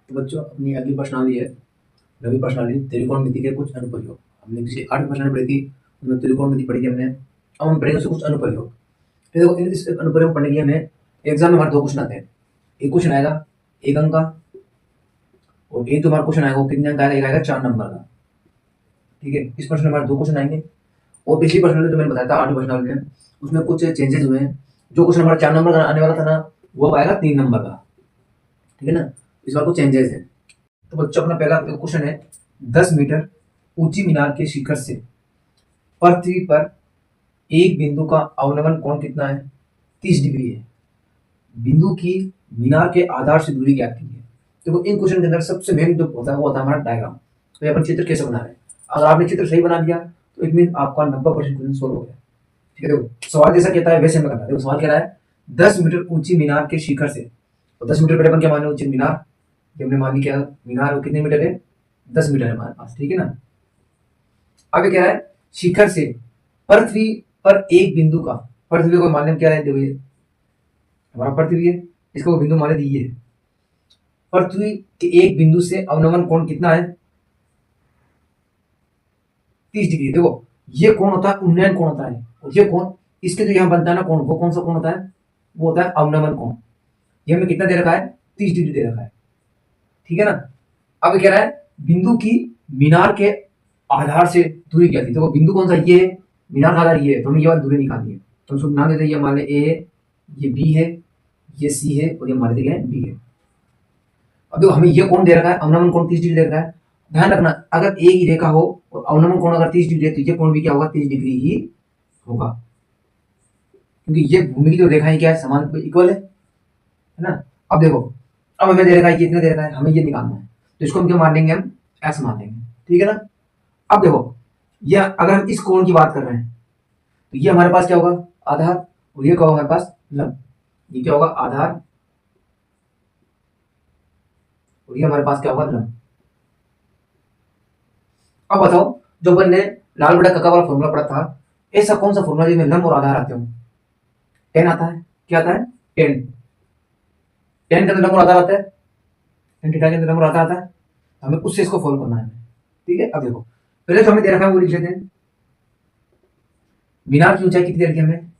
तो बच्चों अपनी अगली प्रश्नावली है नवी प्रश्नावली त्रिकोणमिति के कुछ अनुप्रयोग। हमने पिछली 8 प्रश्नावली पढ़ी थी, उसमें त्रिकोणमिति पढ़ी थी हमने। अब हम पढ़ेंगे उसके कुछ अनुप्रयोग। तो देखो इस अनुप्रयोग पढ़ने के लिए हमें एग्जाम में हमारे 2 क्वेश्चन आते हैं। एक क्वेश्चन आएगा 1 अंक का और एक जो हमारा क्वेश्चन आएगा वो कितने अंक का आएगा? एक आएगा 4 नंबर का। ठीक है, इस प्रश्न में हमारे 2 क्वेश्चन आएंगे। और पिछली प्रश्नावली तो मैंने बताया था 8 प्रश्नावली में, उसमें कुछ चेंजेस हुए हैं। जो क्वेश्चन हमारा 4 नंबर का आने वाला था ना, वो आएगा 3 नंबर का। ठीक है ना, इस बार कुछ चेंजेस है। तो बच्चों अपना पहला क्वेश्चन है 10 मीटर ऊंची मीनार के शिखर से पृथ्वी पर एक बिंदु का अवनमन कोण कितना है? 30 डिग्री है। बिंदु की मीनार के आधार से दूरी ज्ञात कीजिए। देखो इन क्वेश्चन के अंदर सबसे मेन जो होता है वो होता है हमारा डायग्राम। तो अपन चित्र कैसे बना रहे हैं, अगर आपने चित्र सही बना दिया तो इट मीन आपका 90% क्वेश्चन सोल्व हो गया। ठीक है, देखो सवाल जैसा कहता है वैसे हमें करना है। देखो सवाल कह रहा है 10 मीटर ऊंची मीनार के शिखर से, तो 10 मीटर पहले अपन क्या माने ऊंची मीनार, ये हमने मान ली क्या मीनार वो कितने मीटर है? 10 मीटर है हमारे पास। ठीक है ना, अब ये कह रहा है शिखर से पृथ्वी पर एक बिंदु का, पृथ्वी को माध्यम क्या है? देखो ये हमारा पृथ्वी है, इसको वो बिंदु माने दिए है। पृथ्वी के एक बिंदु से अवनमन कोण कितना है? 30 डिग्री। देखो ये कोण होता है उन्नयन कोण होता है, और ये कोण इसके जो यहाँ बनता है ना कोण, वो कौन सा कोण होता है? वो होता है अवनमन कोण। ये हमें कितना दे रखा है? 30 डिग्री दे रखा है। ठीक है ना, अब कह रहा है बिंदु की मीनार के आधार से दूरी क्या थी? तो वो बिंदु कौन सा? ये है, मीनार का आधार ये है, तो हमें ये वाली दूरी निकालनी है। तो हम उसको नाम देते हैं, ये मान ले ए है, ये बी है, ये सी है और ये मान लेते हैं बी है। अब देखो हमें ये कोण दे रखा है, अवनमन कोण 30 डिग्री दे रखा है। ध्यान रखना अगर एक ही रेखा हो और अवनमन कोण अगर 30 डिग्री है तो ये कोण भी क्या होगा? 30 डिग्री ही होगा, क्योंकि ये भूमि की जो रेखाएं क्या है? समान इक्वल है ना। अब देखो अब हमें दे रखा है कितना दे रखा है, हमें ये निकालना है, तो इसको हम क्या मान लेंगे? हम एक्स मान लेंगे। ठीक है ना, अब देखो ये अगर हम इस कोण की बात कर रहे हैं तो ये हमारे पास क्या होगा? आधार, और ये क्या होगा हमारे पास? लंब। ये क्या होगा? आधार, और ये हमारे पास क्या होगा? लंब। अब बताओ जो अपन ने लाल बटा कक्का वाला फॉर्मूला पढ़ा था, ऐसा कौन सा फॉर्मूला जिसमें लंब और आधार आते हो? टेन आता है। क्या आता है? टेन। टेन के अंदर लंब और आधार आता है, टेन थीटा के अंदर लंब और आधार आता है, हमें उससे इसको फॉलो करना है। ठीक है, अब देखो पहले तो हमें दे रखा है वो लिख लेते हैं। मीनार की ऊंचाई कितनी दे रखी है हमें?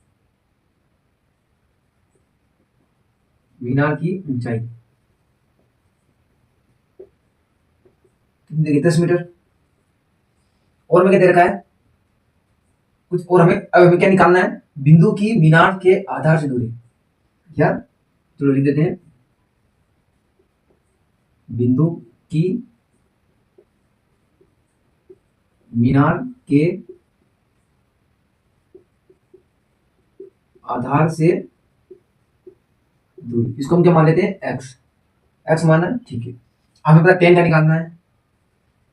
मीनार की ऊंचाई कितनी देखिए? 10 मीटर। और हमें क्या दे रखा है? कुछ और हमें अब हमें क्या निकालना है? बिंदु की मीनार के आधार से दूरी, या चलो लिख देते हैं बिंदु की मीनार के आधार से दूरी, इसको हम क्या मान लेते हैं? एक्स। एक्स माना, ठीक है। हमें पता टेन का निकालना है,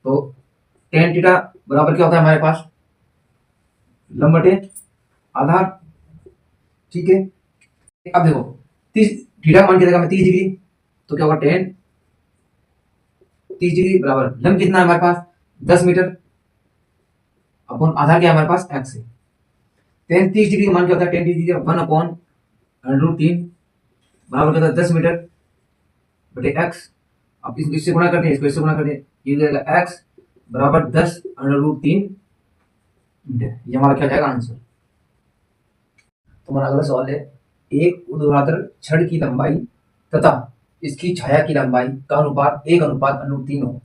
तो टेन थीटा बराबर क्या होता है हमारे पास? लंब बटे आधार। ठीक है, अब देखो 30 थीटा मान के देगा मैं 30 डिग्री, तो क्या होगा? टेन 30 डिग्री बराबर लंब कितना है हमारे पास? 10 मीटर अपॉन आधार क्या है हमारे पास? एक्स है। टेन 30 डिग्री का मान क्या होता है? टेन 30 डिग्री 1 अपॉन √3 बराबर क्या होता है? 10 मीटर बटे एक्स। अब इससे गुणा करते हैं, इसको इससे गुणा करते हैं, ये जाएगा एक्स बराबर 10 √3 मीटर। ये हमारा क्या जाएगा? आंसर। तो हमारा अगला सवाल है एक ऊर्ध्वाधर छड़ की लंबाई तथा इसकी छाया की लंबाई का अनुपात 1:3 हो,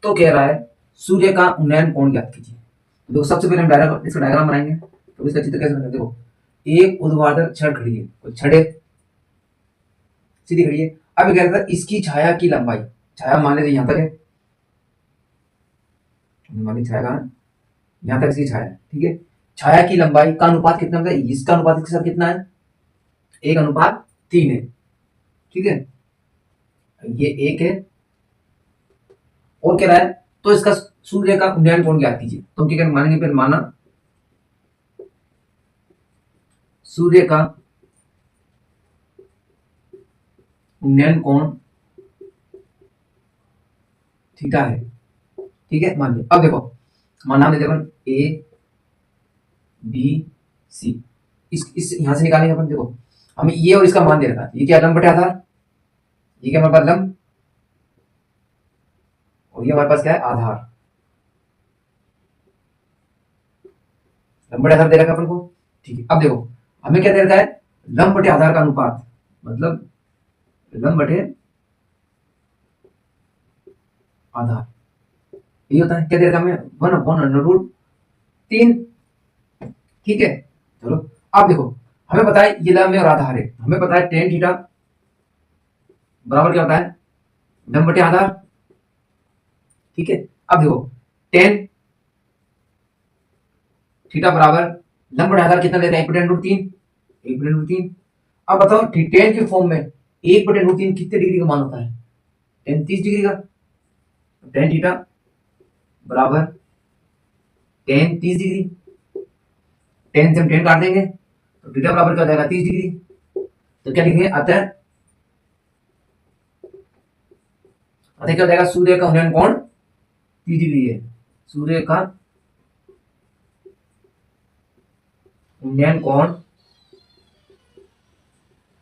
तो कह रहा है सूर्य का उन्नयन कोण ज्ञात कीजिए। तो देखो सबसे पहले हम इसका डायग्राम बनाएंगे। तो इसका चित्र कैसे बनाएंगे? देखो एक ऊर्ध्वाधर छड़ खड़ी है, कोई छड़े सीधी खड़ी है। अब कह रहा था इसकी छाया की लंबाई, छाया मान लेते यहाँ तक है, मान ली छाया कहाँ? यहाँ तक इसकी छाया। ठीक है, छाया की लंबाई का अनुपात कितना होता है? इसका अनुपात इसके साथ कितना है? 1:3 है। ठीक है, ये 1 है, और कह रहा है तो इसका सूर्य का उन्नयन कोण ज्ञात कीजिए। तो हम क्या मानेंगे? फिर माना सूर्य का उन्नयन कोण थीटा है। ठीक है, मान लिया। अब देखो हमारा नाम देते अपन ए बी सी, इस यहां से निकालेंगे अपन। देखो हमें ये और इसका मान दे रखा है, ये क्या? लंब बटे आधार, ये क्या हमारे पास? लंब और ये हमारे पास क्या है, आधार, लंब बटे आधार दे रखा है अपन को। ठीक है, अब देखो हमें क्या दे रखा है, लंब बटे आधार का अनुपात, मतलब लंब बटे आधार, ये होता है, क्या दे रखा है हमें, 1/√3। ठीक है, चलो अब देखो हमें पता है ये लंब है और आधार है, हमें पता है टेन थीटा बराबर क्या होता है, लंब बटे आधार। ठीक है, अब देखो टेन थीटा बराबर लंब बटे आधार कितना देता है, 1/√3, 1/√3। अब बताओ टेन के फॉर्म में 1/√3 कितने डिग्री का मान होता है, टेन 30 डिग्री का। टेन थीटा बराबर टेन 30 डिग्री, टेन से हम टेन काट देंगे तो थीटा बराबर क्या हो जाएगा, 30 डिग्री। तो क्या लिखेंगे, अतः क्या हो जाएगा, सूर्य का उन्नयन कोण 30 डिग्री है, सूर्य का उन्नयन कोण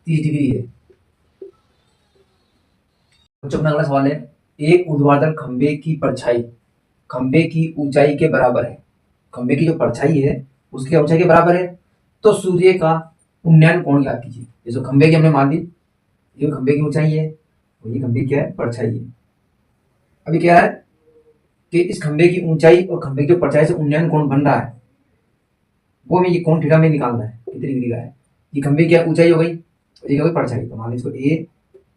30 डिग्री है। बच्चों अपना अगला सवाल है, एक ऊर्ध्वाधर खंबे की परछाई खंबे की ऊंचाई के बराबर है, खंबे की जो परछाई है उसकी ऊंचाई के बराबर है, तो सूर्य का उन्नयन कोण ज्ञात कीजिए। जैसे खंबे की हमने मान ली, ये खंबे की ऊंचाई है और ये खंबे क्या है, परछाई है। अभी क्या है कि इस खंबे की ऊंचाई और खंबे की जो परछाई से उन्नयन कोण बन रहा है वो हमें ये कोण थीटा में निकालना है, कितनी डिग्री का है। ये खंबे की ऊंचाई हो गई, ये हो गई परछाई, तो मान लीजिए इसको ए,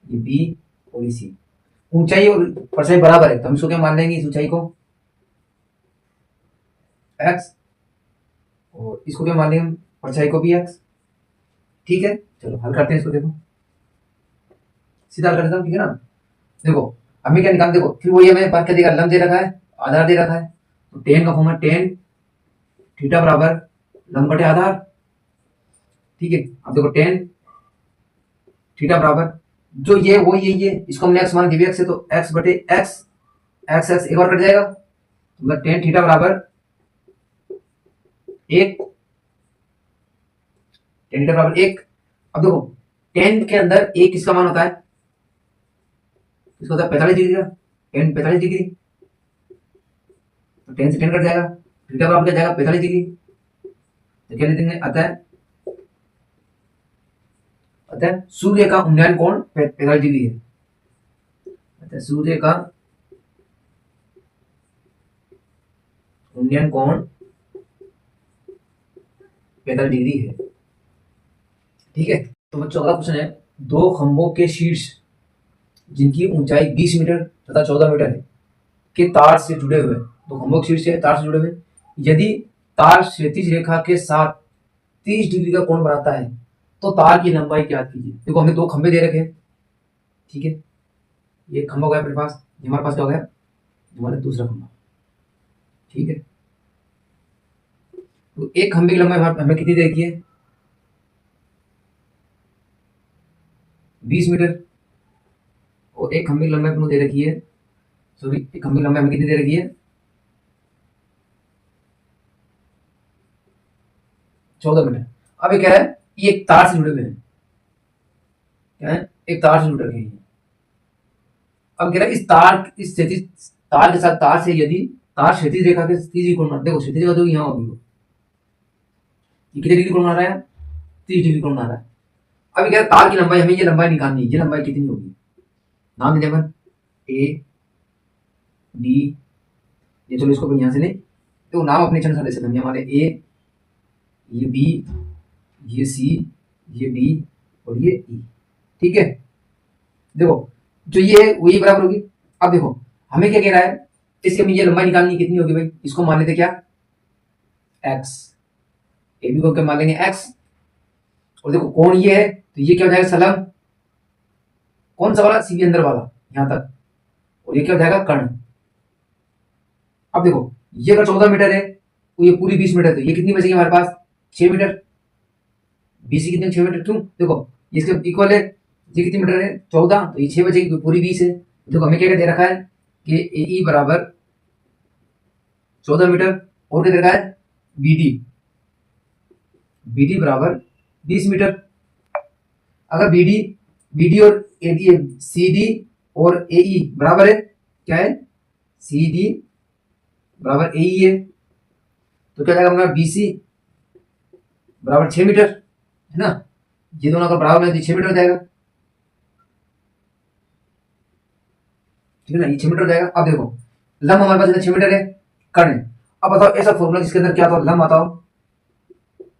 ये बी और ये सी। ऊंचाई और परछाई बराबर है तो हम इसको क्या मान लेंगे, इस ऊंचाई को x और इसको क्या मान लेंगे हम, परछाई को भी x। ठीक है, चलो हल करते हैं इसको, देखो सीधा हल कर देता हूँ, ठीक है ना। देखो हमें क्या निकाल, देखो फिर वही हमें बात क्या देगा, लंब दे रखा है, आधार दे रखा है, तो टेन का फॉर्म है टेन थीटा बराबर लंब बटे आधार। ठीक है, अब देखो टेन थीटा बराबर जो ये वो ये इसको हमने x मान दिया, x है तो x बटे x, x x एक बार कट जाएगा, मतलब टेन थीटा बराबर एक, टेन थीटा बराबर एक। अब देखो टेन के अंदर एक किसका मान होता है, इसका होता है 45 डिग्री का, टेन 45 डिग्री, तो टेन से टेन कट जाएगा, थीटा बराबर क्या जाएगा 45 डिग्री। तो क्या लिखेंगे, अतः सूर्य का उन्नयन कोण 45 डिग्री है, अतः सूर्य का उन्नयन कोण 45 डिग्री है। ठीक है, तो बच्चों अगला क्वेश्चन है, दो खंभों के शीर्ष जिनकी ऊंचाई 20 मीटर तथा 14 मीटर है के तार से जुड़े हुए, दो खंभों के शीर्ष से तार से जुड़े हुए, यदि तार क्षैतिज रेखा के साथ 30 डिग्री का कोण बनाता है तो तार की लंबाई ज्ञात कीजिए। देखो हमें दो खंभे दे रखे हैं, ठीक है, ये खंभा हो गया अपने पास, हमारे पास क्या हो गया, हमारा दूसरा खंभा। ठीक है, तो एक खंभे की लंबाई हमें कितनी दे रखी है, 20 मीटर, और एक खंभे की लंबाई अपने दे रखी है, सॉरी एक खंभे की लंबाई हमें कितनी दे रखी है, 14 मीटर। अब ये क्या है, ये एक तार से जुड़े हुए हैं, क्या है, एक तार से जुड़ रखे हैं। अब कह रहा है इस तार, इस क्षैतिज तार के साथ तार से यदि तार क्षैतिज रेखा के 30 कोण, देखो क्षैतिज रेखा तो यहाँ होगी, ये कितने डिग्री कोण बना रहा है, 30 डिग्री कोण बना रहा है। अब कह रहा है तार की लंबाई, हमें ये लंबाई निकालनी है, ये लंबाई कितनी होगी, नाम दे दें ए बी, ये चलो इसको यहाँ से ले, तो नाम अपने चंद दे सकते हैं हमारे, ए, ये बी, ये सी, ये डी और ये ई। ठीक है, देखो जो ये है वही बराबर होगी। अब देखो हमें क्या कह रहा है, इसके में ये लंबाई निकालनी कितनी होगी भाई, इसको मान लेते क्या, x, ए बी को क्या मान लेंगे x, और देखो कोण ये है तो ये क्या हो जाएगा संलग्न, कौन सा वाला, सीधी अंदर वाला यहां तक, और ये क्या हो जाएगा कर्ण। अब देखो ये अगर 14 मीटर है तो ये पूरी 20 मीटर, तो ये कितनी बचेगी हमारे पास, 6 मीटर, बीसी कितनी 6 मीटर, क्यों, देखो इसके इक्वल है, ये कितनी मीटर है 14, तो ये 6 बचेगी तो पूरी 20 है। देखो हमें क्या दे रखा है कि ए ई बराबर 14 मीटर, और क्या दे रखा है बी डी बराबर 20 मीटर। अगर बी डी और सी डी और ए ई बराबर है क्या है सी डी बराबर ए है, तो क्या जाएगा बी सी बराबर 6 मीटर, है ना। ये दोनों अगर बराबर में तो 6 मीटर हो जाएगा, ठीक है ना, ये 6 मीटर हो जाएगा। अब देखो लंब हमारे पास 6 मीटर है, कर्ण है। अब बताओ ऐसा फॉर्मूला जिसके अंदर क्या आता हो, लंब आता हो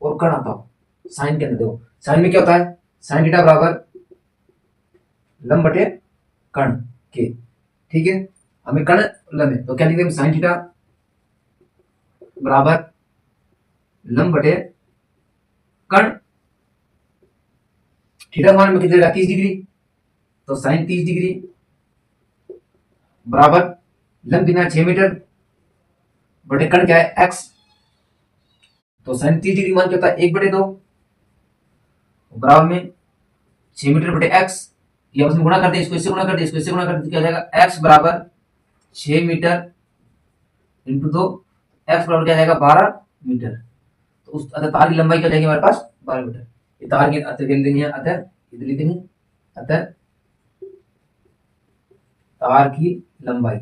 और कर्ण आता हो। साइन के अंदर देखो, साइन में क्या होता है, साइन थीटा बराबर लंब बटे कर्ण के, ठीक है। हमें कर्ण लंब है तो क्या लिखेंगे, साइन थीटा बराबर लंब बटे कर्ण। थीटा मान में कितना 30 डिग्री, तो साइन 30 डिग्री बराबर लंब कितना 6 मीटर बटे कर्ण क्या है x, तो साइन 30 डिग्री मान क्या होता है 1/2 बराबर में 6 मीटर बटे x। ये आपस में गुणा करते हैं, इसको इससे गुणा करते हैं, इसको इससे गुणा करते हैं, क्या हो जाएगा x बराबर 6 मीटर इंटू 2, x बराबर क्या जाएगा 12 मीटर। तो उस अतः तार की लंबाई क्या जाएगी हमारे पास 12 मीटर। ये तार की अतः लिख देंगे, अतः इधर लिख देंगे, अतः तार की लंबाई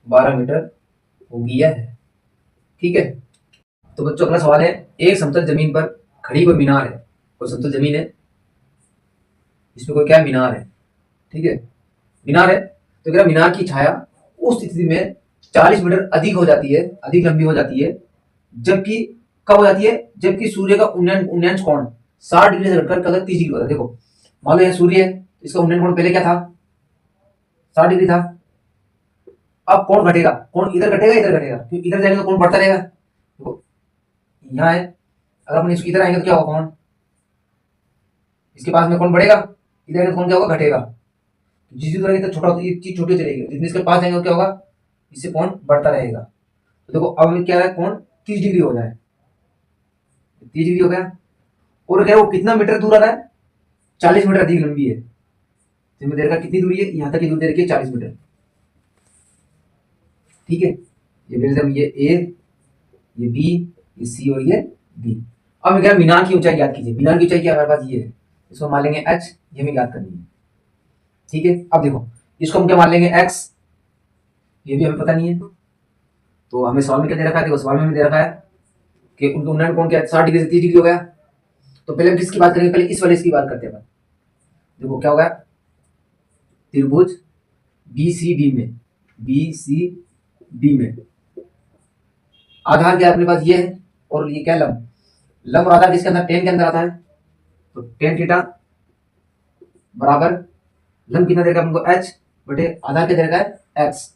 12 मीटर हो गया है, ठीक है। तो बच्चों अगला सवाल है, एक समतल जमीन पर खड़ी कोई मीनार है, कोई समतल जमीन है, इसमें कोई क्या है मीनार है, ठीक है, मीनार है। तो क्या मीनार की छाया उस स्थिति में 40 मीटर अधिक हो जाती है, अधिक लंबी हो जाती है, जबकि कब हो जाती है, जबकि सूर्य का उन्नयन कोण 60 डिग्री से घटकर अगर 30 डिग्री होता है। देखो मान लो यह सूर्य है, इसका उन्नयन कोण पहले क्या था 60 डिग्री था। अब कोण घटेगा, कोण इधर घटेगा इधर घटेगा, क्योंकि इधर जाएंगे तो कोण बढ़ता रहेगा। देखो यहाँ है, अगर अपन इसको इधर आएंगे तो क्या होगा, कोण इसके पास में कोण बढ़ेगा, इधर आएंगे तो कोण क्या होगा घटेगा। जिस तरह की छोटा ये चीज छोटी चलेगी, जितने इसके पास जाएंगे तो क्या होगा, इससे कोण बढ़ता रहेगा। तो देखो अब हमें क्या है, कोण 30 डिग्री हो जाए, 30 डिग्री हो गया, और क्या वो कितना मीटर दूर आ रहा है, 40 मीटर अधिक लंबी है। तो मैं दे रखा कितनी दूरी है, यहाँ तक की दूरी दे रखी है 40 मीटर, ठीक है। ये बिल्कुल ये ए, ये बी, ये सी और ये डी। अब मैं कह रहा मीनार की ऊंचाई याद कीजिए, मीनार की ऊंचाई क्या हमारे पास ये है, इसको मान लेंगे h, ये हमें याद करनी है, ठीक है। अब देखो इसको हम क्या मान लेंगे x, ये भी हमें पता नहीं है। तो हमें सवाल में क्या दे रखा है, देखो सवाल में हमें दे रखा है कि उनका उन्नयन कोण क्या 60 डिग्री से 30 डिग्री हो गया। तो पहले हम किसकी बात करेंगे, पहले इस वाले इसकी बात करते हैं अपन। देखो क्या होगा, त्रिभुज बी सी डी में आधार क्या अपने पास ये है, और ये क्या लंब, लंब और आधार किसके अंदर, टेन के अंदर आता है। तो टेन थीटा बराबर लंब कितना देगा हमको h बटे आधार क्या देगा है x।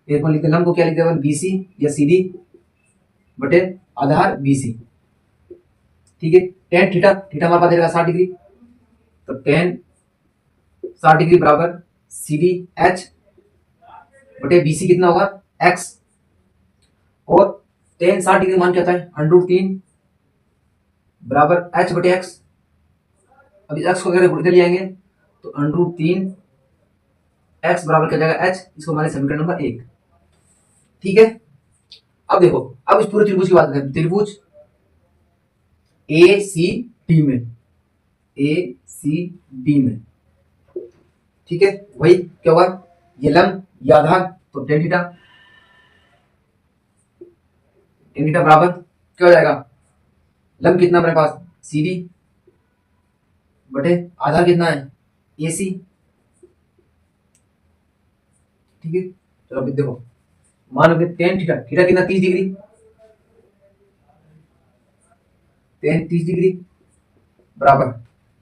एक बार लिखते लंब को क्या लिखते हैं बी सी या सी डी बटे आधार बी सी, ठीक है। टेन थीटा, थीटा हमारे पास देगा 60 डिग्री, तो टेन 60 डिग्री बराबर सी डी एच बटे बी सी कितना होगा x, और टेन 60 डिग्री मान क्या होता है √3 बराबर h बटे x। अब इस x को अगर उल्टे ले आएंगे तो √3 x बराबर क्या जाएगा h, इसको हमारे समीकरण नंबर 1, ठीक है। अब देखो अब इस पूरे त्रिभुज की बात करते हैं, त्रिभुज ए सी डी में, ठीक है। वही क्या होगा, ये लंब ये आधार, तो टेन थीटा बराबर क्या हो जाएगा, लंब कितना मेरे पास सी डी बटे आधार कितना है ए सी, ठीक है। चलो अभी देखो मान लो टेन थीटा, थीटा कितना 30 डिग्री, टेन 30 डिग्री बराबर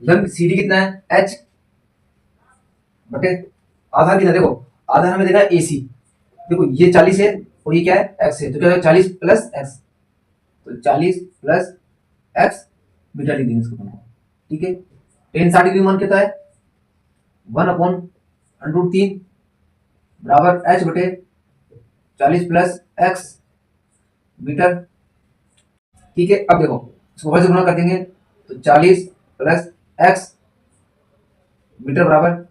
लंब सी डी कितना है एच बटे आधार कितना, देखो आधार हमें देखा ए सी, देखो ये 40 है और ये क्या है एक्स है, तो क्या 40 प्लस एक्स, तो 40 प्लस एक्स मीटर लिख देंगे इसको, ठीक है। टेन 60 डिग्री मान कितना है 1/√3 बराबर एच बटे 40 प्लस एक्स मीटर, ठीक है। अब देखो इसको वैसे गुणा कर देंगे तो 40 प्लस एक्स मीटर बराबर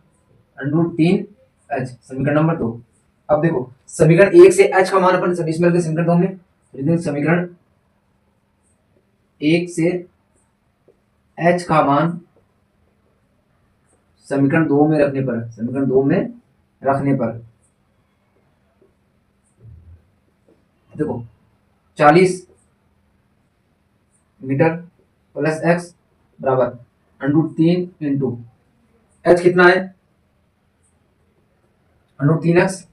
√3 एच, समीकरण नंबर 2। अब देखो समीकरण 1 से h का मान अपन सभी इसमें समीकरण 2 में, समीकरण 1 से h का मान समीकरण 2 में रखने पर, समीकरण 2 में रखने पर देखो 40 मीटर प्लस एक्स बराबर √3 इंटू एच कितना है, √3x,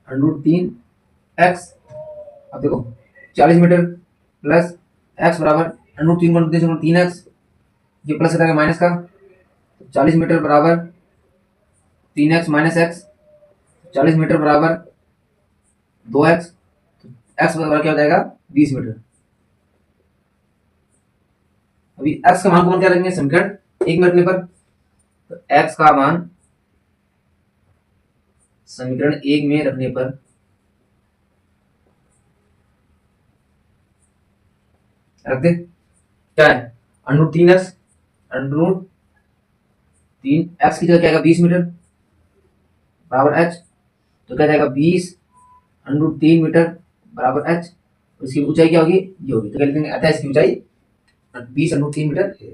√3x। अब देखो 40 मीटर प्लस एक्स बराबर √3 ये प्लस करेगा माइनस का, 40 मीटर बराबर 3x माइनस एक्स, 40 मीटर बराबर 2x, एक्स बराबर क्या हो जाएगा 20 मीटर। अभी x का मान को क्या रखेंगे समीकरण 1 में रखने पर, तो x का मान समीकरण 1 में रखने पर रख दे, क्या है √3x, √3x की जगह क्या आएगा 20 मीटर बराबर h, तो क्या जाएगा 20 √3 मीटर बराबर h। इसकी ऊंचाई क्या होगी, ये होगी, तो क्या लिखेंगे अतः इसकी ऊंचाई 20 √3 मीटर है।